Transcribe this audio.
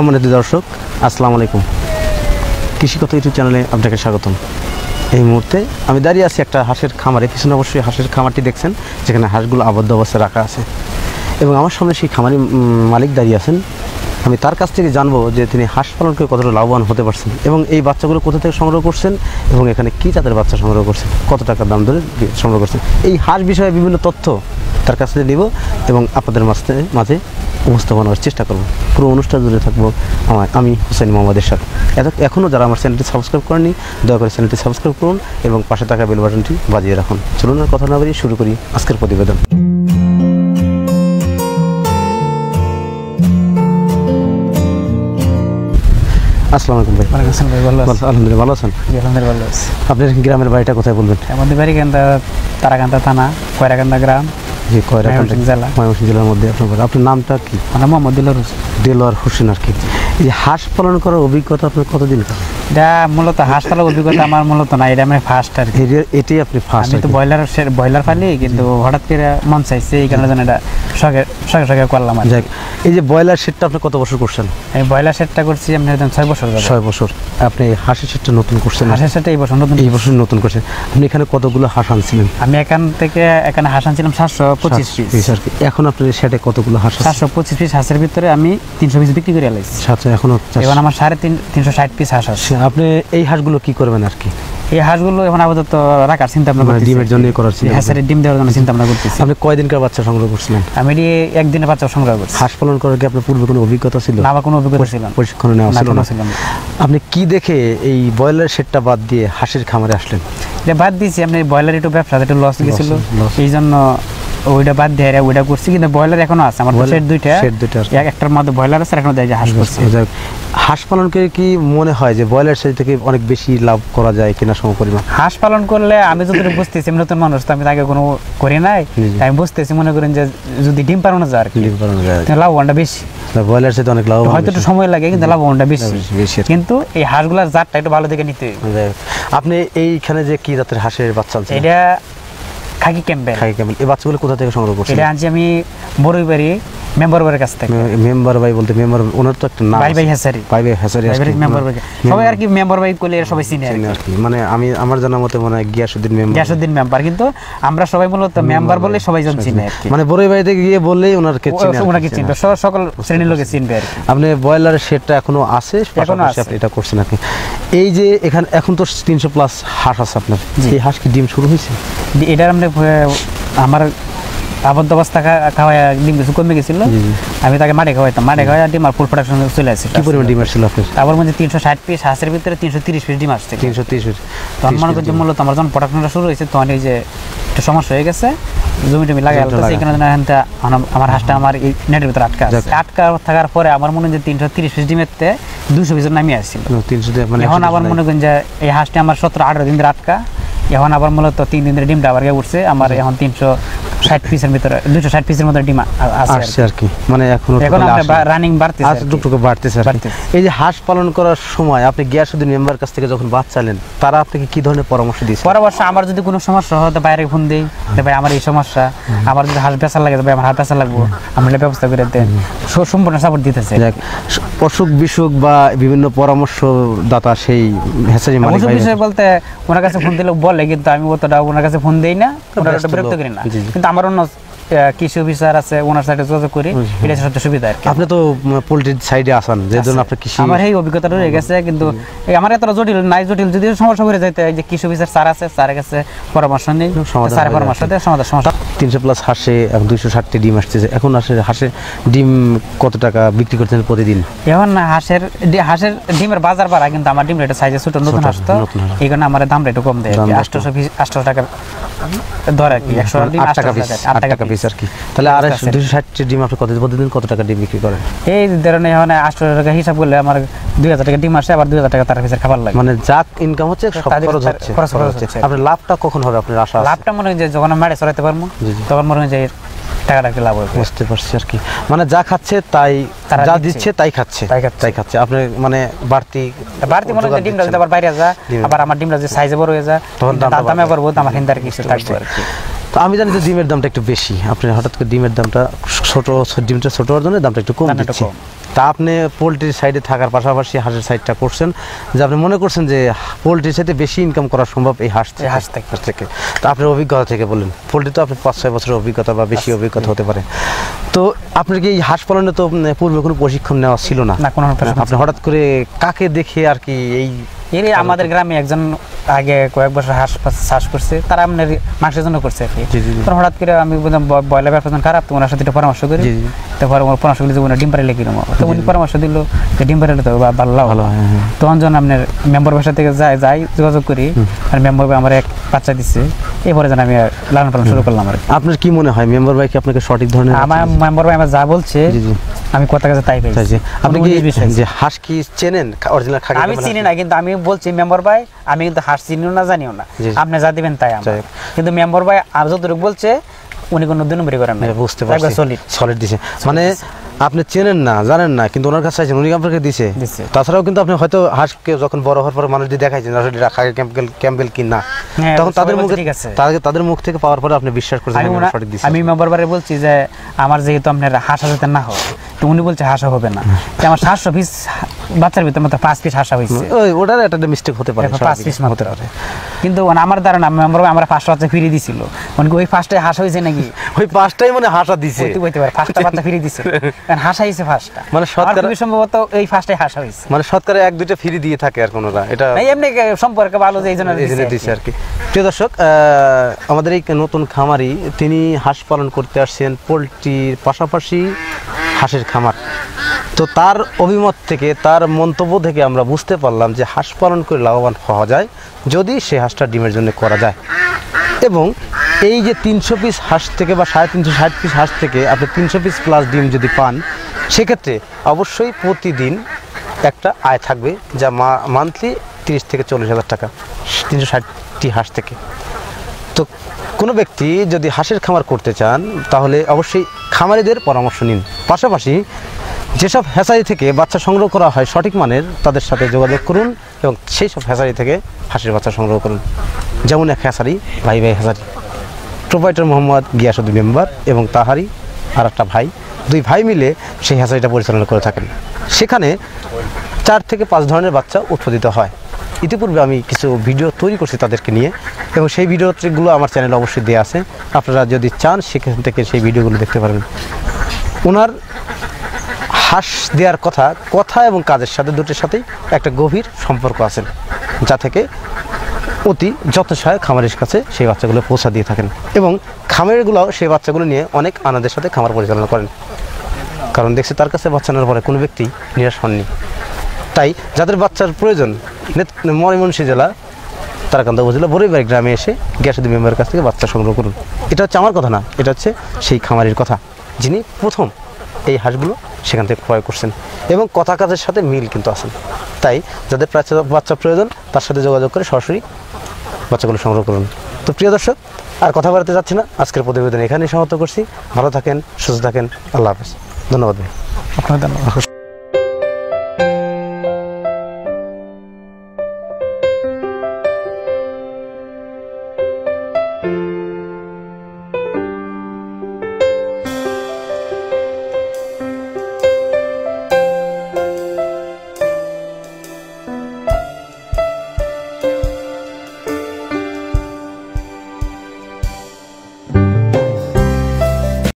সম্মানিত দর্শক, আসসালামু আলাইকুম। কৃষিকথা ইউটিউব চ্যানেলে আপনাকে স্বাগতম। এই মুহূর্তে আমি দাঁড়িয়ে আছি একটা হাঁসের খামারে। পিছনে অবশ্যই হাঁসের খামারটি দেখছেন, যেখানে হাঁসগুলো আবদ্ধ অবস্থায় রাখা আছে এবং আমার সামনে সেই খামারি মালিক দাঁড়িয়ে আছেন। আমি তার কাছ থেকে জানবো যে তিনি হাঁস পালন করে কতটা লাভবান হতে পারছেন এবং এই বাচ্চাগুলো কোথা থেকে সংগ্রহ করছেন এবং এখানে কী জাতের বাচ্চা সংগ্রহ করছেন, কত টাকার দাম ধরে সংগ্রহ করছেন, এই হাঁস বিষয়ে বিভিন্ন তথ্য তার কাছ থেকে নিব এবং আপনাদের মাঝে উপস্থাপনার চেষ্টা করব। পুরো অনুষ্ঠান জুড়ে থাকবো আমি হোসেন মোহাম্মদের সাথে। এখনও যারা আমার চ্যানেলটি সাবস্ক্রাইব করেননি, দয়া করে চ্যানেলটি সাবস্ক্রাইব করুন এবং পাশে থাকা বেল বাটনটি বাজিয়ে রাখুন। চলুন আর কথা না বাড়িয়ে শুরু করি আজকের প্রতিবেদন। আসসালামু আলাইকুম ভাই। ওয়ালাইকুম আসসালাম ভাই, ভালো আছেন? আলহামদুলিল্লাহ, ভালো আছেন? আলহামদুলিল্লাহ ভালো আছি। আপনার গ্রামের বাড়িটা কোথায় বলবেন? আমাদের বাড়ি তারাকান্দা থানা, কয়রাকান্দা গ্রাম, জি, কয়রাকান্দা জেলা, ময়মনসিংহ জেলার মধ্যে। আপনার নামটা কি? আমার নাম মোহাম্মদ দেলোয়ার হোসেন আর কি। এই যে হাঁস পালন করার অভিজ্ঞতা আপনার কতদিন? এটা মূলত হাঁস পালার অভিজ্ঞতা আমার মূলত না, এটা আমি ফার্স্ট আর কি। এটাই আপনি ফার্স্ট? আমি তো ব্রয়লার পালি, কিন্তু হঠাৎ করে মন চাইছে, এই কারণে এটা শখে করলাম। যাক, এই যে ব্রয়লার শেডটা আপনি কত বছর করছেন? আমি ব্রয়লার শেডটা করছি আমি 6 বছর। 6 বছর। আপনি হাঁসের শেডটা নতুন করছেন? হাঁসের শেডটা এই বছর নতুন করছেন। আপনি এখানে কতগুলো হাঁস আনছিলেন? আমি এখানে হাঁস আনছিলাম 725 পিস আর কি। এখন আপনার শেডে কতগুলো হাঁস? 725 পিস হাঁসের ভিতরে আমি 300 পিস বিক্রি করে আলাইছি। এখনো আমার 360 পিস হাঁস আছে। আপনি এই হাঁসগুলো কি করবেন আর কি? এই হাঁসগুলো এখন আপাতত রাখার চিন্তা ভাবনা করতেছি, ডিমের জন্য করার চিন্তা। হ্যাঁ স্যার, ডিম দেওয়ার জন্য চিন্তা ভাবনা করতেছি। আপনি কয়দিনকার বাচ্চা সংগ্রহ করছিলেন? আমি একদিনের বাচ্চা সংগ্রহ করছি। হাঁস পালন করার কি আপনার পূর্বে কোনো অভিজ্ঞতা ছিল? না, আমার কোনো অভিজ্ঞতা ছিল না, প্রশিক্ষণ নেওয়া ছিল না। আপনি কি দেখে এই ব্রয়লার শেডটা বাদ দিয়ে হাঁসের খামারে আসলেন? এটা বাদ দিয়েছি, আপনি ব্রয়লার একটু ব্যবসা একটু লস গেছিল, এই জন্য ওইটা বাদ দিয়ে ওইটা করছি। কিন্তু ব্রয়লার এখনো আছে আমার, শেড দুইটা, একটার মধ্যে ব্রয়লার আছে, এখনো দেখি হাঁস করছি। হাঁস পালন করে কি মনে হয় যে ব্রয়লার শেড থেকে অনেক বেশি লাভ করা যায় কিনা সমপরিমাণ? হাঁস পালন করলে আমি যতটুকু বুঝতেছি, নতুন মানুষ তো, আমি আগে কোনো করি নাই, আমি বুঝতেছি, মনে করেন যে যদি ডিম পালন যায় আর কি, লাভবানটা বেশি। ব্রয়লার সাথে অনেক লাভ, হয়তো একটু সময় লাগে, কিন্তু লাভবানটা বেশি। কিন্তু এই হাঁসগুলার জাতটা একটু ভালো দিকে নিতে হবে। আপনি এইখানে যে কি জাতের হাঁসের বাচ্চা আনছেন? এটা খাকি ক্যাম্পেল। এই বাচ্চাগুলো কোথা থেকে সংগ্রহ করছেন? এটা আনছি আমি বড়ইবাড়ি মেম্বার বাড়ির কাছ থেকে। মেম্বার ভাই বলতে মেম্বার ওনার তো একটা নাম, ভাই হাসারি। মেম্বার বাড়ি সবাই আর কি, মেম্বার ভাই কইলে সবাই চিনে আর কি। মানে আমার জানার মতে মনে হয় গিয়াসউদ্দিন মেম্বার, কিন্তু আমরা সবাই মূলত মেম্বার বলে সবাই জন চিনে আর কি। মানে বড়ইবাড়িতে গিয়ে বললেই ওনাকে চিনবে, সকল শ্রেণীর লোকে চিনবে আর কি। আপনি ব্রয়লারের শেডটা এখনো আছে? এখনো আছে। আপনি এটা করছেন আপনি এই যে এখানে এখন তো 300 প্লাস হাঁস আছে আপনার, এই হাঁস কি ডিম শুরু হয়েছে? এটা আমার আবদ্ধ অবস্থা খাওয়ায় ডিম কিছু কমে গেছিল, আমি তাকে মাঠে খাওয়াইতাম, মাঠে খাওয়াই ডিম আর ফুল প্রোডাকশন চলে আসছে। কি পরিমাণ ডিম আসছিল আপনার? তারপর মধ্যে 360 পিস হাঁসের ভিতরে 330 পিস ডিম আসছে। 330 পিস। তখন মনে করছি মূলত আমার যখন প্রোডাকশনটা শুরু হয়েছে, তখন এই যে একটু সমস্যা হয়ে গেছে, জমি টমি লাগাই আলতেছে, এই কারণে আমার হাঁসটা আমার এই নেটের ভিতরে আটকা থাকার পরে আমার মনে হয় যে 330 পিস ডিমের 200 পিস নামিয়ে আসছিল। এখন আবার মনে করেন যে এই হাঁসটা আমার 17-18 দিন ধরে আটকা, এখন আবার মূলত 3 দিন ধরে ডিমটা আবার উঠছে। আমার এখন 360 পিসের ভিতরে 260 পিসের মতো ডিম আসছে আর কি। মানে এখন রানিং বাড়তেছে। এই যে হাঁস পালন করার সময় আপনি গিয়াসউদ্দিন মেম্বার কাছ থেকে যখন বাচ্চা নেন, তারা আপনাকে কি ধরনের পরামর্শ দিয়েছে? পরামর্শ, আমার যদি কোনো সমস্যা হয় তো বাইরে ফোন দেই, ভাই আমার এই সমস্যা, আমার যদি হাঁস বেচা লাগে, ভাই আমার হাঁস বেচা লাগবো, আমরা ব্যবস্থা করে দেন, সম্পূর্ণ সাপোর্ট দিতেছে। অসুখ বিসুখ বা বিভিন্ন পরামর্শদাতা সেই হ্যাচারি মালিক বিষয় বলতে ওনার কাছে ফোন দিলে বলে, কিন্তু আমি অতটা ওনার কাছে ফোন দেই না, ওনারা বিরক্ত করি না। কিন্তু আমার অন্য কৃষি অফিসার আছে, ওনার সাথে যোগাযোগ করি, এটা সবচেয়ে সুবিধা আর কি। আপনি তো পোল্ট্রির সাইডে আছেন, যে জন্য আপনার কৃষি, আমার এই অভিজ্ঞতাটা রয়ে গেছে। কিন্তু আমার এতটা জটিল যদি সমস্যা করে যাইতে হয়, যে কৃষি অফিসার স্যার আছে, স্যারের কাছে পরামর্শ নেই, স্যারের পরামর্শ দেয়, সমস্যা। 300 প্লাস হাঁসে 260টি ডিম আসতেছে। এখন হাঁসের ডিম কত টাকা বিক্রি করছেন প্রতিদিন? এখন হাঁসের ডিমের বাজার বাড়া, কিন্তু আমার ডিম রেট সাইজে ছোট, নতুন হাঁস তো, এই কারণে আমার দাম রেটও কম দেয়, 800 টাকা ধরে আর কি, 8 টাকা পিস আর কি। তাহলে 260টি ডিম আপনি প্রতিদিন কত টাকা ডিম বিক্রি করেন? এই ধরনের মানে 800 টাকা হিসাব করলে আমার 2000 টাকা ডিম আসে, আবার 2000 টাকা তার পিসের খাবার লাগে। মানে যাক ইনকাম হচ্ছে, সব খরচ হচ্ছে। আপনার লাভটা কখন হবে আপনার আশা? লাভটা মনে হয় যে যখন আমি মাঠে চড়াইতে পারবো, তখন মনে হয় যে টাকাটা একটু লাভ হবে। বুঝতে পারছি আর কি। মানে যা খাচ্ছে তাই, যা দিচ্ছে তাই খাচ্ছে। আপনি মানে বাড়তি মনে হয় ডিমটা যদি আবার বাইরে যায়, আবার আমার ডিমটা যে সাইজে বড় হয়ে যায়, তখন দামে বাড়বো, আমার হিন্দার কিছু থাকবে আর কি। তো আমি জানি যে ডিমের দামটা একটু বেশি, আপনি হঠাৎ করে ডিমের দামটা ডিমটা ছোট হওয়ার জন্য দামটা একটু কম দামটা একটু দিচ্ছে। কম। তা আপনি পোলট্রির সাইডে থাকার পাশাপাশি হাঁসের সাইডটা করছেন, যে আপনি মনে করছেন যে পোলট্রির সাথে বেশি ইনকাম করা সম্ভব এই হাঁস থেকে। তো আপনার অভিজ্ঞতা থেকে বললেন, পোলট্রি তো আপনার 5-6 বছরের অভিজ্ঞতা বা বেশি অভিজ্ঞতা হতে পারে। তো আপনার কি এই হাঁস পালনে তো পূর্বে কোনো প্রশিক্ষণ নেওয়া ছিল না? না, কোনো প্রশিক্ষণ আপনি হঠাৎ করে কাকে দেখে আর কি এই আমাদের গ্রামে একজন আগে কয়েক বছর হাঁস চাষ করছে, তারা আপনার মাংসের জন্য করছে আর কি। তখন হঠাৎ করে আমি বললাম ব্রয়লার ব্যবসা খারাপ, তো ওনার সাথে একটু পরামর্শ করি। তারপর আমার পরামর্শ করলে যে উনি ডিম পাড়াইলে কিরকম, তো উনি পরামর্শ দিল যে ডিম পাড়াইলে তো ভালো লাভ। তখন যখন আপনার মেম্বার বাসা থেকে যাই যোগাযোগ করি, আর মেম্বার ভাই আমার এক বাচ্চা দিচ্ছে, এরপরে যেন আমি লালন পালন শুরু করলাম। আর আপনার কি মনে হয় মেম্বার ভাই কি আপনাকে সঠিক ধরনের? আমার মেম্বার ভাই আমার যা বলছে আমি কথা কাছে তাই পাইছি। আপনি কি যে হাঁস কি চেনেন অরিজিনাল খাকি? আমি চিনি না, কিন্তু আমি বলছি মেম্বার ভাই আমি কিন্তু হাঁস চিনিও না জানিও না, আপনি যা দিবেন তাই আমার। কিন্তু মেম্বার ভাই আর যতটুকু বলছে উনি কোনো 2 নম্বরই করেন না, বুঝতে পারছি, সলিড দিছে। মানে আপনি চেনেন না, জানেন না, কিন্তু ওনার কাছে আছেন, উনি আপনাকে দিছে। তাছাড়াও কিন্তু আপনি হয়তো হাঁসকে যখন বড় হওয়ার পরে মানুষ দিয়ে দেখাইছেন আসলে খাকি ক্যাম্পবেল কি না, তখন তাদের মুখ থেকে পাওয়ার পরে আপনি বিশ্বাস করছেন সঠিক দিছে। আমি মেম্বার ভাই বলছি যে আমার যেহেতু আপনার হাঁস যাতে না হয়, তো উনি বলছে হাঁসা হবে না, আমার 700 পিস বাচ্চার ভিতরে মতো 5 পিস হাঁসা হয়েছে। ওটার একটা মিস্টেক হতে পারে, 5 পিস হতে পারে, কিন্তু আমার ধারণা মেম্বার ভাই আমরা 5টা বাচ্চা ফিরিয়ে দিছিল, মানে ওই 5টাই হাঁস হয়েছে নাকি, ওই 5টাই মানে হাঁসা দিছে, হইতে পারে 5টা বাচ্চা ফিরিয়ে দিছে, কারণ হাঁসা হয়েছে 5টা, মানে শতকরা সম্ভবত এই 5টাই হাঁসা হয়েছে, মানে শতকরা 1-2টা ফ্রি দিয়ে থাকে আর কোনটা এটা এমনি সম্পর্ক ভালো যে এইজন্য দিছে আর কি। প্রিয় দর্শক, আমাদের এই নতুন খামারি তিনি হাঁস পালন করতে আসছেন, পোলট্রির পাশাপাশি হাঁসের খামার। তো তার অভিমত থেকে, তার মন্তব্য থেকে আমরা বুঝতে পারলাম যে হাঁস পালন করে লাভবান হওয়া যায় যদি সে হাঁসটা ডিমের জন্য করা যায়। এবং এই যে 300 পিস হাঁস থেকে বা 360 পিস হাঁস থেকে আপনি 300 পিস প্লাস ডিম যদি পান, সেক্ষেত্রে অবশ্যই প্রতিদিন একটা আয় থাকবে, যা মান্থলি 30 থেকে 40 হাজার টাকা 360টি হাঁস থেকে। তো কোনো ব্যক্তি যদি হাঁসের খামার করতে চান তাহলে অবশ্যই খামারিদের পরামর্শ নিন, পাশাপাশি যেসব হ্যাচারি থেকে বাচ্চা সংগ্রহ করা হয় সঠিক মানের, তাদের সাথে যোগাযোগ করুন এবং সেই সব হ্যাচারি থেকে হাঁসের বাচ্চা সংগ্রহ করুন। যেমন এক হ্যাচারি ভাই hatchery, proprietor Mohammad Giasuddin member এবং তাহারি আর একটা ভাই, 2 ভাই মিলে সেই হ্যাচারিটা পরিচালনা করে থাকেন। সেখানে 4 থেকে 5 ধরনের বাচ্চা উৎপাদিত হয়। ইতিপূর্বে আমি কিছু ভিডিও তৈরি করছি তাদেরকে নিয়ে, এবং সেই ভিডিওগুলো আমার চ্যানেলে অবশ্যই দেওয়া আছে, আপনারা যদি চান সেখান থেকে সেই ভিডিওগুলো দেখতে পারবেন। ওনার হাঁস দেওয়ার কথা এবং কাজের সাথে দুটোর সাথেই একটা গভীর সম্পর্ক আছে, যা থেকে অতি যত্নসহায় খামারের কাছে সেই বাচ্চাগুলো পৌঁছা দিয়ে থাকেন, এবং খামারিগুলোও সেই বাচ্চাগুলো নিয়ে অনেক আনন্দের সাথে খামার পরিচালনা করেন, কারণ দেখছে তার কাছে বাচ্চা নেওয়ার পরে কোনো ব্যক্তি নিরাশ হননি। তাই যাদের বাচ্চার প্রয়োজন ময়মনসিংহ জেলা তারাকান্দা উপজেলা বড়ইবাড়ি গ্রামে এসে গিয়াসউদ্দিন মেম্বারের কাছ থেকে বাচ্চা সংগ্রহ করুন। এটা হচ্ছে আমার কথা না, এটা হচ্ছে সেই খামারির কথা, যিনি প্রথম এই হাঁসগুলো সেখান থেকে ক্রয় করছেন, এবং কথা কাজের সাথে মিল কিন্তু আছেন। তাই যাদের বাচ্চা প্রয়োজন তার সাথে যোগাযোগ করে সরাসরি বাচ্চাগুলো সংগ্রহ করুন। তো প্রিয় দর্শক, আর কথা বলতে যাচ্ছি না, আজকের প্রতিবেদন এখানেই সমাপ্ত করছি। ভালো থাকেন, সুস্থ থাকেন, আল্লাহ হাফেজ। ধন্যবাদ ভাই। আপনার ধন্যবাদ।